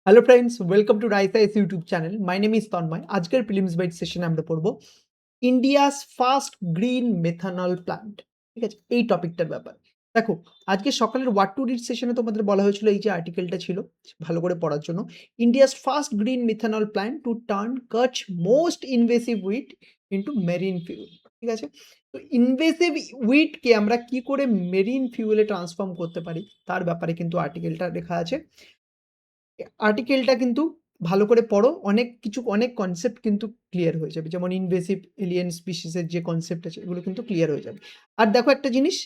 Hello friends, welcome to Rise IAS YouTube channel. My name is Tanmoy. আজকের prelims bite সেশনে আমরা পড়ব India's first green methanol plant. ঠিক আছে? এই টপিকটার ব্যাপারে। দেখো, আজকে সকালের হোয়াট টু রিড সেশনে তোমাদের বলা হয়েছিল এই যে আর্টিকেলটা ছিল ভালো করে পড়ার জন্য। India's first green methanol plant to turn Kutch most invasive weed into marine fuel. ঠিক আছে? তো ইনভেসিভ উইডকে আমরা কি করে মেরিন ফিউলে ট্রান্সফর্ম করতে পারি তার ব্যাপারে কিন্তু আর্টিকেলটা লেখা আছে। আর্টিকেলটা কিন্তু ভালো করে পড়ো। অনেক কনসেপ্ট কিন্তু ক্লিয়ার হয়ে যাবে। যেমন ইনভেসিভ এলিয়েন স্পিসিস এর যে কনসেপ্ট আছে এগুলো কিন্তু ক্লিয়ার হয়ে যাবে। আর দেখো একটা জিনিস,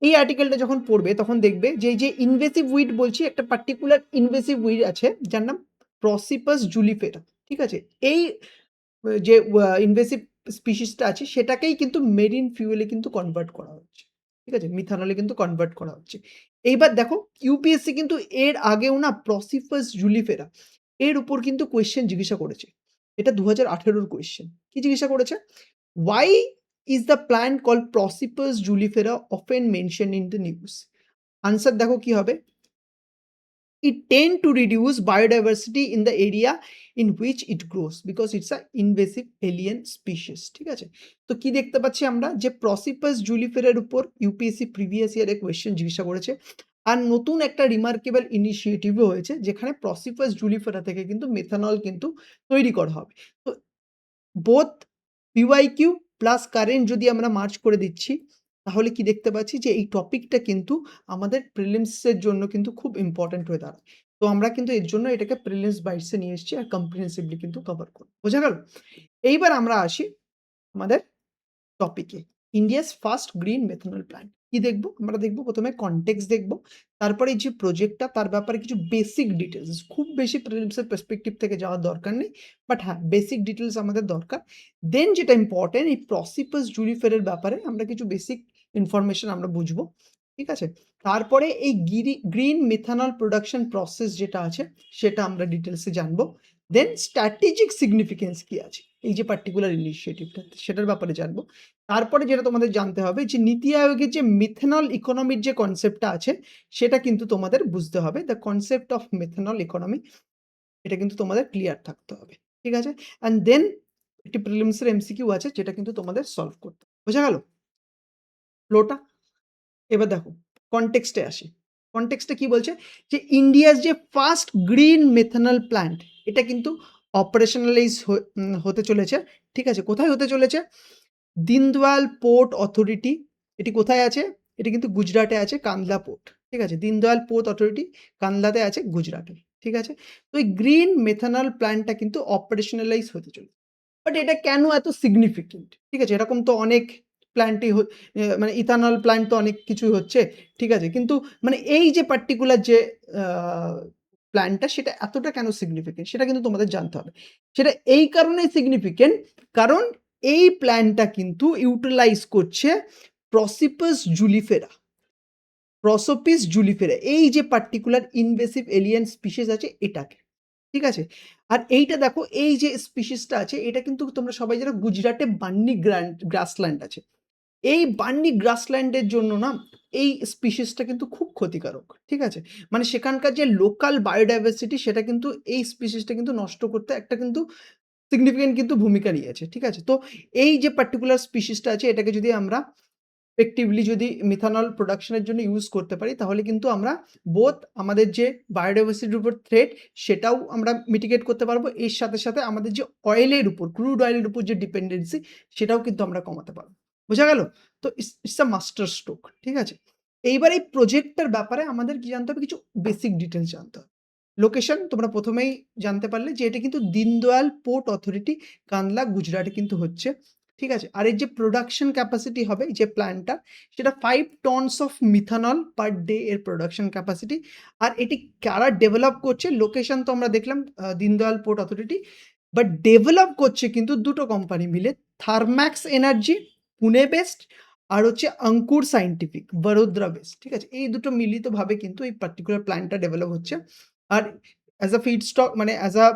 এই আর্টিকেলটা যখন পড়বে তখন দেখবে যে এই যে ইনভেসিভ উইড বলছি, একটা পার্টিকুলার ইনভেসিভ উইড আছে যার নাম প্রসিপাস জুলিফেরা। ঠিক আছে? এই যে ইনভেসিভ স্পিসিসটা আছে সেটাকেই কিন্তু মেরিন ফিউয়েলে কিন্তু কনভার্ট করা হচ্ছে। ঠিক আছে? মিথানলে কিন্তু কনভার্ট করা হচ্ছে। এইবার দেখো, ইউপিএসসি কিন্তু এর আগেও না প্রসিপাস জুলিফেরা এর উপর কিন্তু কোয়েশ্চেন জিজ্ঞাসা করেছে। এটা 2018 র কোয়েশ্চেন। কি জিজ্ঞাসা করেছে? Why is the plant called Prosopis julifera often mentioned in the news? Answer দেখো কি হবে? It tend to reduce biodiversity in the area in which it grows because it's a invasive alien species. ঠিক আছে? তো কি দেখতে পাচ্ছি আমরা যে প্রসিপাস জুলিফেরার উপর ইউপিএসসি প্রিভিয়াস ইয়ারে কোয়েশ্চেন জিজ্ঞাসা করেছে। আর নতুন একটা রিমার্কেবল ইনিশিয়েটিভও হয়েছে যেখানে প্রসিপাস জুলিফেরা থেকে কিন্তু মেথানল কিন্তু তৈরি করা হবে। তো বোথ পিওয়াইকিউ প্লাস কারেন্ট যদি আমরা মার্জ করে দিচ্ছি, তাহলে কি দেখতে পাচ্ছি যে এই টপিকটা কিন্তু আমাদের প্রিলিমস এর জন্য কিন্তু খুব ইম্পোর্টেন্ট হয়ে দাঁড়ায়। তো আমরা কিন্তু এর জন্য এটাকে প্রিলিমস বাইটস এ নিয়ে এসেছি আর কম্প্রিহেন্সিভলি কিন্তু কভার করব। বোঝা গেল? এইবার আমরা আসি আমাদের টপিকে। India's first green methanol plant. কি দেখব? আমরা দেখব প্রথমে কনটেক্সট দেখব। তারপরে এই যে প্রজেক্টটা তার ব্যাপারে কিছু বেসিক ডিটেইলস। খুব বেশি প্রিলিমস এর পার্সপেক্টিভ থেকে যাওয়ার দরকার নেই। বাট হ্যাঁ, বেসিক ডিটেইলস আমাদের দরকার। দেন যেটা ইম্পোর্টেন্ট, এই প্রসিপাস জুলিফেরের ব্যাপারে আমরা কিছু বেসিক ইনফরমেশন আমরা বুঝবো। ঠিক আছে? তারপরে এই গ্রিন মেথানল প্রোডাকশন প্রসেস যেটা আছে সেটা আমরা ডিটেইলসে জানবো। দেন স্ট্র্যাটেজিক সিগনিফিকেন্স কি আছে এই যে পার্টিকুলার ইনিশিয়েটিভটা সেটার ব্যাপারে জানবো। তারপরে যেটা তোমাদের জানতে হবে যে নীতি আয়োগের যে মিথেনল ইকোনমির যে কনসেপ্টটা আছে সেটা কিন্তু তোমাদের বুঝতে হবে। The concept of methanol economy, এটা কিন্তু তোমাদের ক্লিয়ার থাকতে হবে। ঠিক আছে? অ্যান্ড দেন একটি প্রিলিমস এর এমসিকিউ আছে যেটা কিন্তু তোমাদের সলভ করতে হবে। বোঝা গেল ফ্লোটা? এবার দেখো কনটেক্সটে আসি। কনটেক্সটে কি বলছে? যে ইন্ডিয়ার যে ফার্স্ট গ্রিন মেথানল প্ল্যান্ট এটা কিন্তু অপারেশনালাইজ হতে চলেছে। ঠিক আছে? কোথায় হতে চলেছে? দীনদয়াল পোর্ট অথরিটি, এটি কোথায় আছে? এটি কিন্তু গুজরাটে আছে, কান্দলা পোর্ট। ঠিক আছে? দীনদয়াল পোর্ট অথরিটি কান্দলাতে আছে গুজরাটে। ঠিক আছে? তো এই গ্রিন মেথানল প্ল্যান্টটা কিন্তু অপারেশনালাইজ হতে চলেছে। বাট এটা কেন এত সিগনিফিকেন্ট? ঠিক আছে? এরকম তো অনেক প্ল্যান্টই মানে ইথানল প্ল্যান্ট তো অনেক কিছুই হচ্ছে। ঠিক আছে? কিন্তু মানে এই যে পার্টিকুলার যে আ প্ল্যান্টটা সেটা এতটা কেন সিগনিফিকেন্ট সেটা কিন্তু তোমাদের জানতে হবে। সেটা এই কারণেই সিগনিফিকেন্ট, কারণ এই প্ল্যান্টটা কিন্তু ইউটিলাইজ করছে প্রসিপাস জুলিফেরা। প্রসোপিস জুলিফেরা এই যে পার্টিকুলার ইনভেসিভ এলিয়েন স্পিসিস আছে এটাকে। ঠিক আছে? আর এইটা দেখো, এই যে স্পিসিসটা আছে এটা কিন্তু তোমরা সবাই জানো গুজরাটে বান্নি গ্রাসল্যান্ড আছে। এই বান্নি গ্রাসল্যান্ডের জন্য না এই স্পিসিসটা কিন্তু খুব ক্ষতিকারক। ঠিক আছে? মানে সেখানকার যে লোকাল বায়োডাইভার্সিটি সেটা কিন্তু এই স্পিসিসটা কিন্তু নষ্ট করতে একটা কিন্তু সিগনিফিকেন্ট কিন্তু ভূমিকা নিয়েছে। ঠিক আছে? তো এই যে পার্টিকুলার স্পিসিসটা আছে এটাকে যদি আমরা effectively যদি মিথানল প্রোডাকশন এর জন্য ইউজ করতে পারি তাহলে কিন্তু আমরা বোথ আমাদের যে বায়োডাইভার্সিটির উপর থ্রেট সেটাও আমরা মিটিগেট করতে পারবো। এর সাথে, সাথে আমাদের যে অয়েলের উপর, ক্রুড অয়েলের উপর যে ডিপেন্ডেন্সি সেটাও কিন্তু আমরা কমাতে পারবো। বোঝা গেল? তো ইটস আ মাস্টার স্ট্রোক। ঠিক আছে? এইবার এই প্রজেক্টটার ব্যাপারে আমাদের কি জানতে হবে? কিছু বেসিক ডিটেইলস জানতে হবে। লোকেশন তোমরা প্রথমেই জানতে পারলে যে এটা কিন্তু দীনদয়াল পোর্ট অথরিটি, কান্দলা, গুজরাটে কিন্তু হচ্ছে। ঠিক আছে? আর এর যে প্রোডাকশন ক্যাপাসিটি হবে যে প্ল্যান্টটা সেটা 5 tonnes of methanol per day এর প্রোডাকশন ক্যাপাসিটি। আর এটি কারা ডেভেলপ করছে? লোকেশন তো আমরা দেখলাম Deendayal port authority. But develop করছে কিন্তু ২ টো কোম্পানি মিলে, থার্ম্যাক্স এনার্জি পুনে বেসড আর হচ্ছে অঙ্কুর সায়েন্টিফিক বরোদরা বেসড। ঠিক আছে? এই ২ টো মিলিতভাবে কিন্তু এই পার্টিকুলার প্ল্যান্টটা ডেভেলপ হচ্ছে। আর অ্যাজ আ ফিডস্টক মানে অ্যাজ আ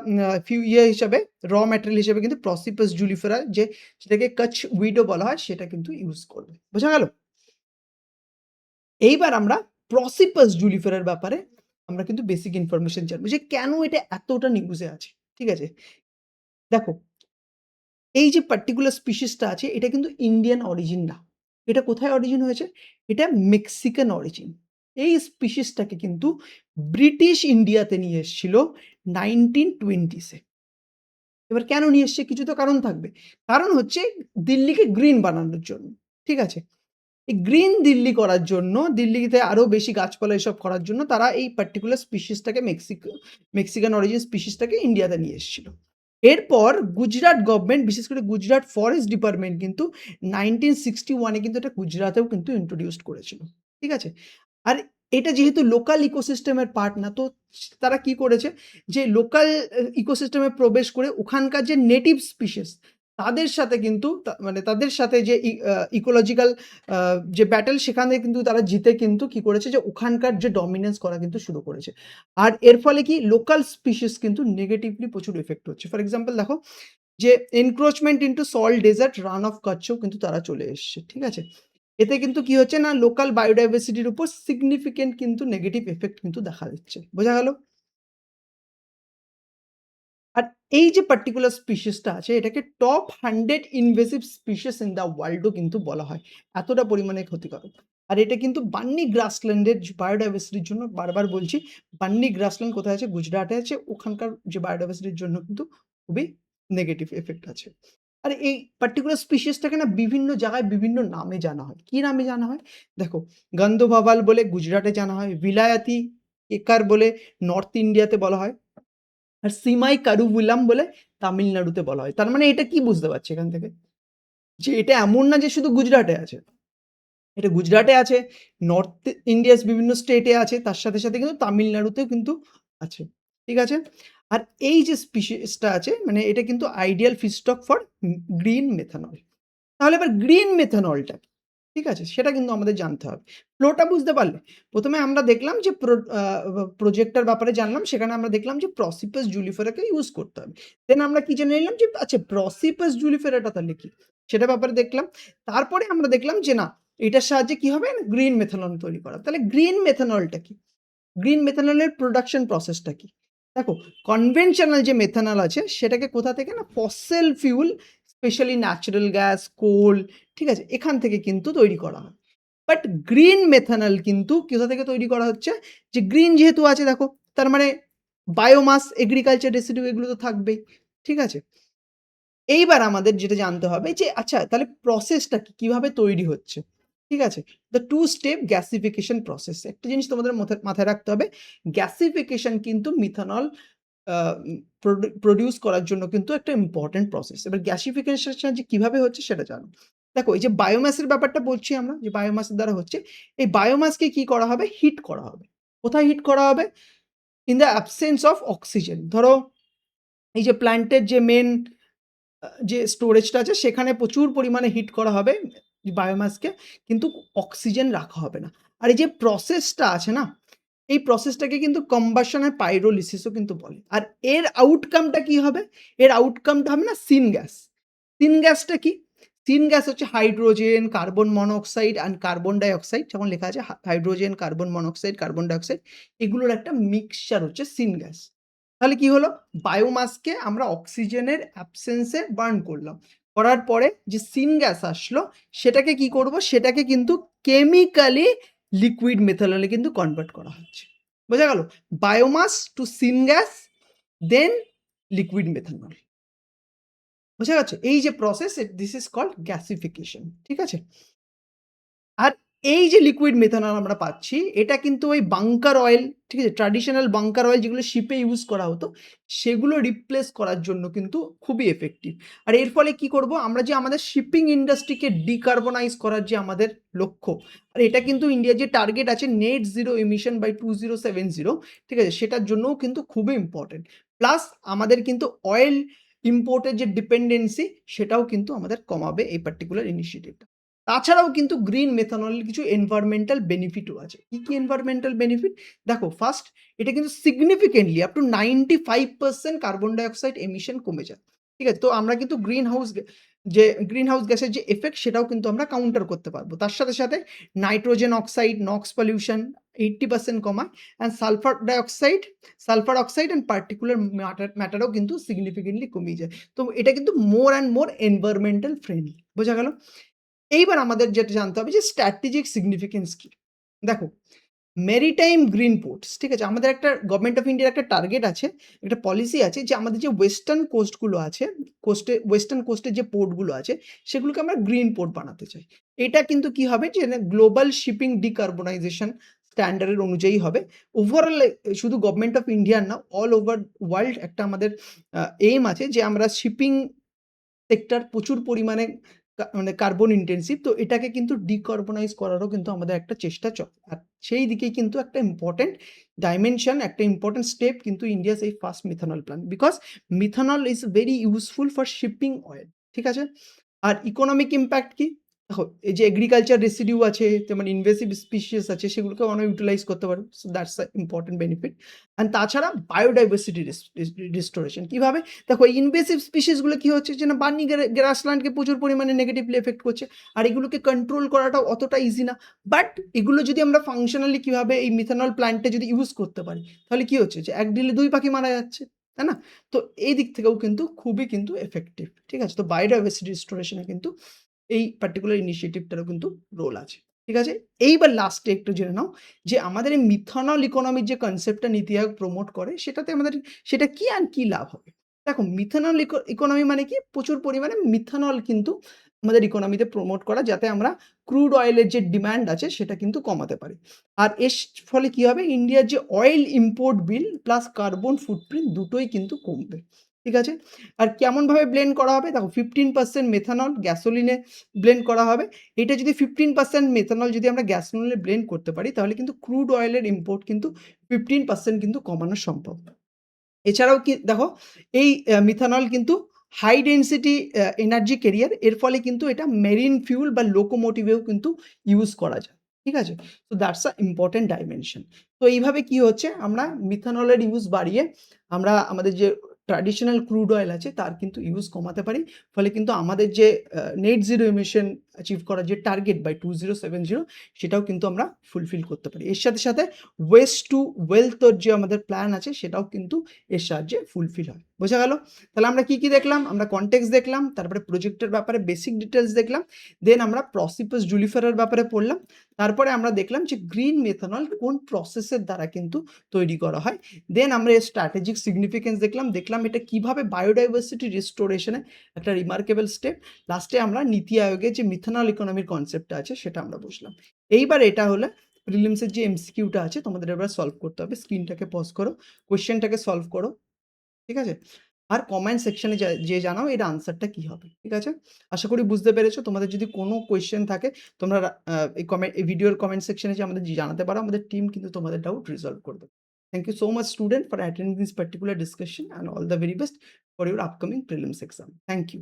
হিসাবে র ম্যাটেরিয়াল হিসেবে কিন্তু প্রসিপাস জুলিফেরা যে যেটাকে কাচ উইডো বলা হয় সেটা কিন্তু ইউজ করবে। বোঝা গেল? এইবার আমরা প্রসিপাস জুলিফেরার ব্যাপারে আমরা কিন্তু বেসিক ইনফরমেশন জানবো যে কেন এটা এতটা নিউজে আছে। ঠিক আছে? দেখো, এই যে পার্টিকুলার স্পিসিসটা আছে এটা কিন্তু ইন্ডিয়ান অরিজিন না। এটা কোথায় অরিজিন হয়েছে? এটা মেক্সিকান অরিজিন। এই স্পিসিসটাকে কিন্তু ব্রিটিশ ইন্ডিয়াতে নিয়ে এসছিল 1920s এ। এবার কেন নিয়ে এসছে? কিছু তো কারণ থাকবে। কারণ হচ্ছে দিল্লিকে গ্রিন বানানোর জন্য। ঠিক আছে? এই গ্রিন দিল্লি করার জন্য, দিল্লিতে আরো বেশি গাছপালা এসব করার জন্য তারা এই পার্টিকুলার স্পিসিসটাকে মেক্সিকান অরিজিন স্পিসিসটাকে ইন্ডিয়াতে নিয়ে এসেছিল। এরপর গুজরাট গভর্নমেন্ট, বিশেষ করে গুজরাট ফরেস্ট ডিপার্টমেন্ট কিন্তু 1961 এ কিন্তু এটা গুজরাতেও কিন্তু ইন্ট্রোডিউসড করেছিল। ঠিক আছে? আর এটা যেহেতু লোকাল ইকোসিস্টেমের পার্ট না, তো তারা কি করেছে যে লোকাল ইকোসিস্টেমে প্রবেশ করে ওখানকার যে নেটিভ স্পিসিস তাদের সাথে কিন্তু মানে তাদের সাথে যে ইকোলজিক্যাল যে ব্যাটল সেখানে কিন্তু তারা জিতে কিন্তু কি করেছে যে ওখানকার যে ডমিনেন্স করা কিন্তু শুরু করেছে। আর এর ফলে কি লোকাল স্পিসিস কিন্তু নেগেটিভলি প্রচুর এফেক্ট হচ্ছে। ফর এক্সাম্পল দেখো যে encroachment into salt desert, Rann of কচ্ছও কিন্তু তারা চলে এসছে। ঠিক আছে? এতে কিন্তু কি হচ্ছে না লোকাল বায়োডাইভার্সিটির উপর সিগনিফিক্যান্ট কিন্তু নেগেটিভ ইফেক্ট কিন্তু দেখা দিচ্ছে। বোঝা গেল? আর এই যে পার্টিকুলার স্পিসিসটা আছে এটাকে top 100 invasive species in the world ও কিন্তু বলা হয়। এতটা পরিমাণে ক্ষতিকারক। আর এটা কিন্তু বান্নি গ্রাসল্যান্ডের বায়োডাইভার্সিটির জন্য বারবার বলছি, বান্নি গ্রাসল্যান্ড কোথায় আছে? গুজরাটে আছে। ওখানকার যে বায়োডাইভার্সিটির জন্য কিন্তু খুবই নেগেটিভ ইফেক্ট আছে। আর এই পার্টিকুলার স্পিসিসটাকে না বিভিন্ন জায়গায় বিভিন্ন নামে জানা হয়। কি নামে জানা হয়? দেখো, গন্ধভাবাল বলে গুজরাটে জানা হয়, বিলায়াতি কেকার বলে নর্থ ইন্ডিয়াতে বলা হয়। আর সিমাই কারুভিলাম বলে তামিলনাড়ুতে বলা হয়। তার মানে এটা কি বুঝতে পারছি এখান থেকে? যে এটা এমন না যে শুধু গুজরাটে আছে। এটা গুজরাটে আছে, নর্থ ইন্ডিয়াস বিভিন্ন স্টেটে আছে, তার সাথে, সাথে কিন্তু তামিলনাড়ুতেও কিন্তু আছে। ঠিক আছে? আর এই যে স্পিসিসটা আছে মানে এটা কিন্তু ideal feedstock for green methanol. তাহলে এবার গ্রিন মেথানলটা কি? ঠিক আছে? সেটা কিন্তু আমাদের জানতে হবে। ফ্লোটা বুঝতে পারলে? ১ম এ আমরা দেখলাম যে প্রজেক্টটার ব্যাপারে জানলাম। সেখানে আমরা দেখলাম যে প্রসিপাস জুলিফেরাকে ইউজ করতে হবে। দেন আমরা কি জেনে নিলাম যে আচ্ছা প্রসিপাস জুলিফেরাটা তাহলে কি? সেটার ব্যাপারে দেখলাম। তারপরে আমরা দেখলাম যে না এটার সাহায্যে কি হবে? না গ্রিন মেথানল তৈরি করা। তাহলে গ্রিন মেথানলটা কি? গ্রিন মেথানলের প্রোডাকশন প্রসেসটা কি? দেখো, কনভেনশনাল যে মেথানল আছে সেটাকে কোথা থেকে? না fossil fuel specially natural gas, coal, ঠিক আছে? এখান থেকে কিন্তু তৈরি করা হয়। বাট গ্রিন মেথানল কিন্তু কোথা থেকে তৈরি করা হচ্ছে? যে গ্রিন যেহেতু আছে দেখো, তার মানে বায়োমাস, এগ্রিকালচার রেসিডিউ এগুলো তো থাকবেই। ঠিক আছে? এইবার আমাদের যেটা জানতে হবে যে আচ্ছা তাহলে প্রসেসটা কি? কিভাবে তৈরি হচ্ছে? ঠিক আছে? The 2 step gasification process. একটা জিনিস তোমাদের মাথায় রাখতে হবে। গ্যাসিফিকেশন কিন্তু মিথানল আ প্রোডিউস করার জন্য কিন্তু একটা ইম্পোর্টেন্ট প্রসেস। এবার গ্যাসিফিকেশন যে কিভাবে হচ্ছে সেটা জানো। দেখো এই যে বায়োমাসের ব্যাপারটা বলছি আমরা যে বায়োমাসের দ্বারা হচ্ছে, এই বায়োমাসকে কি করা হবে? হিট করা হবে। কোথায় হিট করা হবে? In the absence of oxygen. ধরো এই যে প্ল্যান্টের যে মেইন যে স্টোরেজটা আছে সেখানে প্রচুর পরিমাণে হিট করা হবে বায়োমাসকে, কিন্তু অক্সিজেন রাখা হবে না। আর এই যে প্রসেসটা আছে না, এই প্রসেসটাকে কিন্তু কম্বাশন আর পাইরোলিসিস ও কিন্তু বলে। আর এর আউটকামটা কি হবে? এর আউটকামটা হবে না সিন গ্যাস। সিন গ্যাসটা কি? সিন গ্যাস হচ্ছে hydrogen, carbon monoxide and carbon dioxide, যেমন লেখা আছে hydrogen, carbon monoxide, carbon dioxide এগুলোর একটা মিক্সচার হচ্ছে সিন গ্যাস। তাহলে কি হলো? বায়োমাসকে আমরা অক্সিজেনের অ্যাবসেন্স এ বার্ন করলাম। করার পরে যে সিন গ্যাস আসলো সেটাকে কি করব? সেটাকে কিন্তু কেমিক্যালি লিকুইড মেথানল এ কিন্তু কনভার্ট করা হচ্ছে। বোঝা গেল? Biomass to syngas then liquid methanol. বোঝা গেছে? এই যে process this is called gasification. ঠিক আছে? আর এই যে লিকুইড মেথানল আমরা পাচ্ছি, এটা কিন্তু ওই বাঙ্কার অয়েল, ঠিক আছে? ট্র্যাডিশনাল বাঙ্কার অয়েল যেগুলো শিপে ইউজ করা হতো, সেগুলো রিপ্লেস করার জন্য কিন্তু খুবই এফেক্টিভ। আর এর ফলে কি করব? আমরা যে আমাদের শিপিং ইন্ডাস্ট্রিকে ডিকার্বনাইজ করার যে আমাদের লক্ষ্য, আর এটা কিন্তু ইন্ডিয়ার যে টার্গেট আছে নেট জিরো এমিশন বাই 2070, ঠিক আছে? সেটার জন্যও কিন্তু খুবই ইম্পোর্টেন্ট। প্লাস আমাদের কিন্তু অয়েল ইম্পোর্টের যে ডিপেন্ডেন্সি সেটাও কিন্তু আমাদের কমাবে এই পার্টিকুলার ইনিশিয়েটিভটা। তাছাড়াও কিন্তু গ্রিন মেথানলের কিছু এনভায়রনমেন্টাল বেনিফিটও আছে। কি, কি এনভায়রনমেন্টাল বেনিফিট? দেখো ফার্স্ট এটা কিন্তু significantly up to 95% carbon dioxide emission কমে যায়। ঠিক আছে? তো আমরা কিন্তু গ্রিন হাউস যে গ্রিন হাউস গ্যাসের যে এফেক্ট সেটাও কিন্তু আমরা কাউন্টার করতে পারবো। তার সাথে, সাথে নাইট্রোজেন অক্সাইড, নক্স পলিউশন 80% কমায় and sulphur oxide and particular ম্যাটারও কিন্তু সিগনিফিকেন্টলি কমিয়ে যায়। তো এটা কিন্তু more and more environmental friendly. বোঝা গেল? এইবার আমাদের যেটা জানতে হবে যে স্ট্র্যাটেজিক সিগনিফিকেন্স কি? দেখো, মেরিটাইম গ্রিন পোর্টস, ঠিক আছে? আমাদের একটা গভর্নমেন্ট অফ ইন্ডিয়ার একটা টার্গেট আছে, একটা পলিসি আছে যে আমাদের যে ওয়েস্টার্ন কোস্টগুলো আছে, ওয়েস্টার্ন কোস্টের যে পোর্টগুলো আছে, সেগুলোকে আমরা গ্রিন পোর্ট বানাতে চাই। এটা কিন্তু কি হবে যে গ্লোবাল শিপিং ডিকার্বনাইজেশন স্ট্যান্ডার্ড এর অনুযায়ী হবে। ওভারঅল শুধু গভর্নমেন্ট অফ ইন্ডিয়ার না, অল ওভার ওয়ার্ল্ড একটা আমাদের এইম আছে যে আমরা শিপিং সেক্টর প্রচুর পরিমাণে মানে কার্বন ইনটেনসিভ, তো এটাকে কিন্তু ডিকার্বনাইজ করারও কিন্তু আমাদের একটা চেষ্টা চলে। আর সেই দিকেই কিন্তু একটা ইম্পোর্টেন্ট ডাইমেনশন, একটা ইম্পোর্টেন্ট স্টেপ কিন্তু ইন্ডিয়াস এই first methanol plant. Because methanol is very useful for shipping oil, ঠিক আছে? আর ইকোনমিক ইমপ্যাক্ট কি? দেখো, এই যে এগ্রিকালচার রেসিডিউ আছে, যেমন ইনভেসিভ স্পিসিস আছে, সেগুলোকে আমরা ইউটিলাইজ করতে পারবো। So that's a important benefit. And তাছাড়া বায়োডাইভার্সিটি রিস্টোরেশন কিভাবে? দেখো, এই ইনভেসিভ স্পিসিসগুলো কি হচ্ছে যে না, বার্নি গ্রাসল্যান্ডকে প্রচুর পরিমাণে নেগেটিভলি এফেক্ট করছে। আর এগুলোকে কন্ট্রোল করাটাও অতটা ইজি না। বাট এগুলো যদি আমরা ফাংশনালি কিভাবে এই মিথানল প্ল্যান্টে যদি ইউজ করতে পারি, তাহলে কি হচ্ছে যে এক ঢিলে ২ পাখি মারা যাচ্ছে, তাই না? তো এই দিক থেকেও কিন্তু খুবই কিন্তু এফেক্টিভ, ঠিক আছে? তো বায়োডাইভার্সিটি রিস্টোরেশন এ কিন্তু এই পার্টিকুলার ইনিশিয়েটিভটারও কিন্তু রোল আছে, ঠিক আছে? এইবার লাস্টে একটু জেনে নাও যে আমাদের এই মিথানল ইকোনমির যে কনসেপ্টটা নীতি আয়োগ প্রমোট করে, সেটাতে আমাদের সেটা কি আর কি লাভ হবে? দেখো, মিথানল ইকোনমি মানে কি? প্রচুর পরিমাণে মিথানল কিন্তু আমাদের ইকোনমিতে প্রমোট করা, যাতে আমরা ক্রুড অয়েলের যে ডিমান্ড আছে সেটা কিন্তু কমাতে পারি। আর এর ফলে কি হবে? ইন্ডিয়ার যে অয়েল ইম্পোর্ট বিল প্লাস কার্বন ফুটপ্রিন্ট দুটোই কিন্তু কমবে, ঠিক আছে? আর কেমনভাবে ব্লেন্ড করা হবে? দেখো, 15% মেথানল গ্যাসোলিনে ব্লেন্ড করা হবে। এটা যদি 15% মেথানল যদি আমরা গ্যাসোলিনে ব্লেন্ড করতে পারি, তাহলে কিন্তু ক্রুড অয়েলের ইম্পোর্ট কিন্তু 15% কিন্তু কমানো সম্ভব। এছাড়াও কি দেখো, এই মিথানল কিন্তু হাই ডেনসিটি এনার্জি ক্যারিয়ার। এর ফলে কিন্তু এটা মেরিন ফিউল বা লোকোমোটিভেও কিন্তু ইউজ করা যায়, ঠিক আছে? তো দ্যাটস আ ইম্পোর্টেন্ট ডাইমেনশন। তো এইভাবে কি হচ্ছে, আমরা মিথানলের ইউজ বাড়িয়ে আমরা আমাদের যে ট্র্যাডিশনাল ক্রুড অয়েল আছে তার কিন্তু ইউজ কমাতে পারি। ফলে কিন্তু আমাদের যে নেট জিরো এমিশন অ্যাচিভ করার যে টার্গেট বাই 2070, সেটাও কিন্তু আমরা ফুলফিল করতে পারি। এর সাথে, সাথে ওয়েস্ট টু ওয়েলথ এর যে আমাদের প্ল্যান আছে সেটাও কিন্তু এর সাহায্যে ফুলফিল হয়। বোঝা গেল? তাহলে আমরা কি দেখলাম? আমরা কনটেক্সট দেখলাম, তারপরে প্রজেক্টের ব্যাপারে বেসিক ডিটেইলস দেখলাম, দেন আমরা প্রসিপাস জুলিফারের ব্যাপারে পড়লাম। তারপরে আমরা দেখলাম যে গ্রিন মেথানল কোন প্রসেসের দ্বারা কিন্তু তৈরি করা হয়। দেন আমরা এর স্ট্র্যাটেজিক সিগনিফিকেন্স দেখলাম এটা কিভাবে বায়োডাইভার্সিটি রিস্টোরেশন এ একটা রিমার্কেবল স্টেপ। লাস্টে আমরা নীতি আয়োগের যে মিথানল ইকোনমির কনসেপ্টটা আছে সেটা আমরা বুঝলাম। এইবার এটা হলো প্রিলিমসের যে এমসিকিউটা আছে, তোমাদের এবার সলভ করতে হবে। স্ক্রিনটাকে পজ করো, কোয়েশ্চেনটাকে সলভ করো, ঠিক আছে? আর কমেন্ট সেকশনে যেয়ে জানাও এর আনসারটা কি হবে, ঠিক আছে? আশা করি বুঝতে পেরেছো। তোমাদের যদি কোনো কোয়েশ্চেন থাকে, তোমরা এই ভিডিওর কমেন্ট সেকশনে যেয়ে আমাদের জানাতে পারো। আমাদের টিম কিন্তু তোমাদের ডাউট রিসলভ করে দেবে। Thank you so much student for attending this particular discussion, and all the very best for your upcoming prelims exam. Thank you.